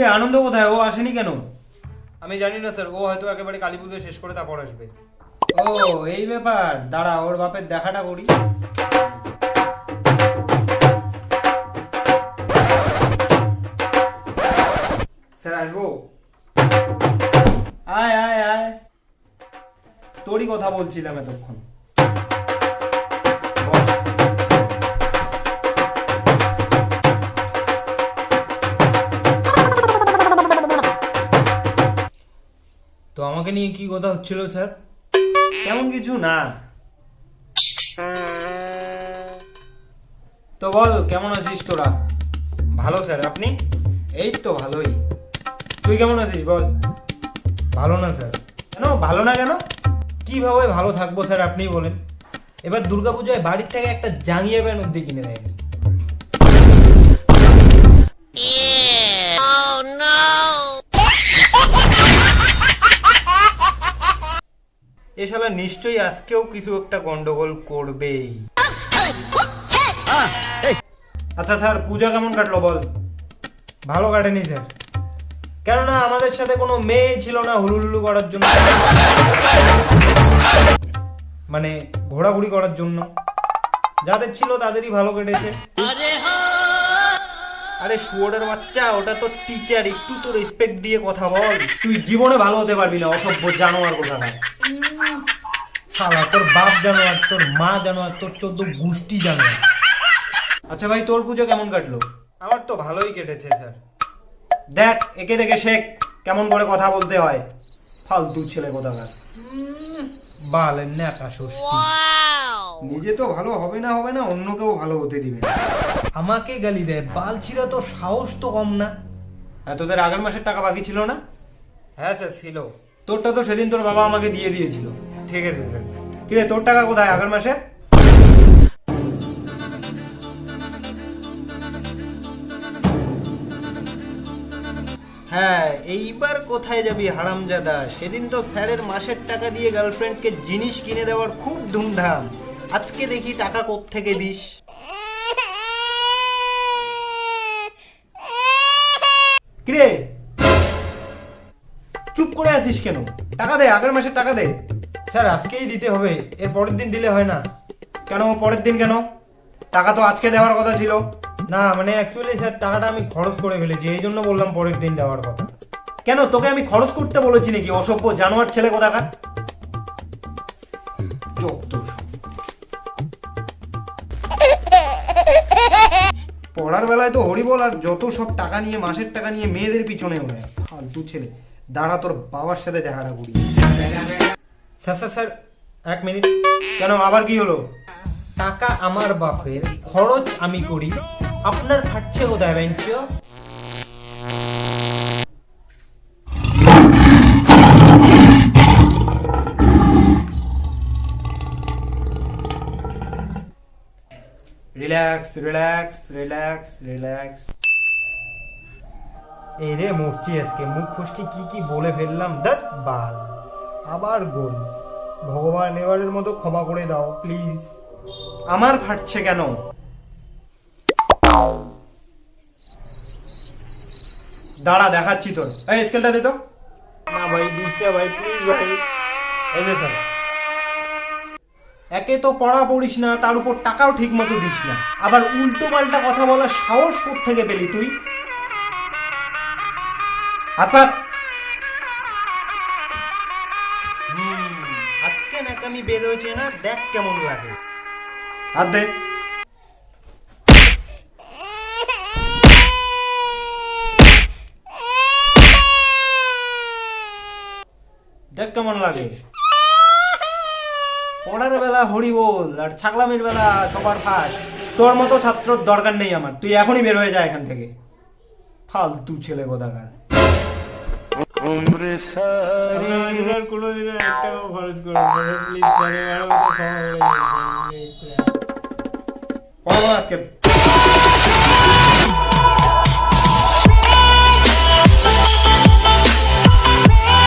কিরে আনন্দ কোথায়? ও আসেনি কেন? আমি জানি না স্যার, ও হয়তো একেবারে কালী পুজো শেষ করে তারপর আসবে। ও এই ব্যাপার, দাঁড়া ওর বাপের দেখাটা করি। স্যার আসবো? আয় আয় আয়, তোরই কথা বলছিলাম এতক্ষণ। বস। তো আমাকে নিয়ে কি কথা হচ্ছিল স্যার? তেমন কিছু না। তো বল কেমন আছিস তোরা? ভালো স্যার, আপনি? এই তো ভালোই। তুই কেমন আছিস বল? ভালো না স্যার। কেন ভালো না কেন? কিভাবে ভালো থাকবো স্যার আপনিই বলেন। এবার দুর্গাপূজায় বাড়ির থেকে একটা জাঙ্গিয়া প্যান্ট অব্দি কিনে দেয়নি। এ শালা নিশ্চয়ই আজকেও কিছু একটা গন্ডগোল করবেই। আচ্ছা স্যার, পূজা কেমন কাটলো বল? ভালো কাটেনি স্যার। কেননা আমাদের সাথে কোনো মেয়ে ছিল না হুলুলুলু করার জন্য, মানে ঘোরাঘুরি করার জন্য। যাদের ছিল তাদেরই ভালো কেটেছে। আরে শুয়োরের বাচ্চা, ওটা তো টিচার, একটু তো রেসপেক্ট দিয়ে কথা বল। তুই জীবনে ভালো হতে পারবি না, অসভ্য জানোয়ার কোথাকার। শালা তোর বাপ জানোয়ার, তোর মা জানোয়ার, তোর 14 গোষ্ঠী জানোয়ার। আচ্ছা ভাই, তোর পুজো কেমন কাটলো? আমার তো ভালোই কেটেছে স্যার। দেখ একে দেখে শেখ কেমন করে কথা বলতে হয়। ফালতু ছেলে কোথাকার। বালের ন্যাকা ষষ্ঠী। নিজে তো ভালো হবে না অন্যকেও ভালো হতে দিবে না। আমাকে গালি দেয়, বালছিরা তো সাহস তো কম না। হ্যাঁ, তোদের আগের মাসের টাকা বাকি ছিল না? হ্যাঁ স্যার ছিল। তোরটা তো সেদিন তোর বাবা আমাকে দিয়ে দিয়েছিল। ঠিক আছে স্যার। কিরে তোর টাকা কোথায় আগের মাসে? হ্যাঁ, এইবার কোথায় যাবি হারামজাদা? সেদিন তো স্যারের মাসের টাকা দিয়ে গার্লফ্রেন্ডকে জিনিস কিনে দেওয়ার খুব ধুমধাম। আজকে দেখি টাকা কোত্থেকে দিস। কিরে চুপ করে আছিস কেন? টাকা দে, আগের মাসের টাকা দে। স্যার আজকেই দিতে হবে, এর পরের দিন দিলে হয় না? কেন পরের দিন কেন? টাকা তো আজকে দেওয়ার কথা ছিল। না মানে অ্যাকচুয়ালি স্যার টাকাটা আমি খরচ করে ফেলেছি, এই জন্য বললাম পরের দিন দেওয়ার কথা। কেন তোকে আমি খরচ করতে বলেছি নাকি, অসভ্য জানোয়ার ছেলে কোথাকার? পড়ার বেলায় তো হরিবল, আর যত সব টাকা নিয়ে, মাসের টাকা নিয়ে মেয়েদের পিছনে ওড়ায়। ফালতু ছেলে। দাঁড়া তোর বাবার সাথে দেখাটা করি। Sir sir sir 1 minute. কেন আবার কি হলো? টাকা আমার বাপের, খরচ আমি করি, আপনার ফাটছে কোথায় bench? Relax relax relax relax. এই রে মরছি আজকে, মুখ ফুসকি কি বলে ফেললাম। দেখ বাল, আবার গোল। ভগবান এবারের মতো ক্ষমা করে দাও প্লিজ। আমার ফাটছে কেন? দাঁড়া দেখাচ্ছি তোর। এই স্কেলটা দে তো। না ভাই দিস না ভাই, প্লিজ ভাই। এই যে স্যার, একে তো পড়া পড়িস না, তার উপর টাকাও ঠিক মতো দিস না, আবার উল্টো পাল্টা কথা বলার সাহস কোত্থেকে পেলি তুই? হাত পাত। আজকে নাকামি বের হয়েছে না, দেখ কেমন লাগে। হাত দে। দেখ কেমন লাগে। পড়ার বেলা হরি বল, আর ছাগলামির বেলা সবার ফাঁস। তোর মতো ছাত্রর দরকার নেই আমার, তুই এখনই বের হয়ে যা এখান থেকে। ফালতু ছেলে কোথাকার। কোনোদিনও এক টাকাও খরচ করবো না, প্লিজ। আজকে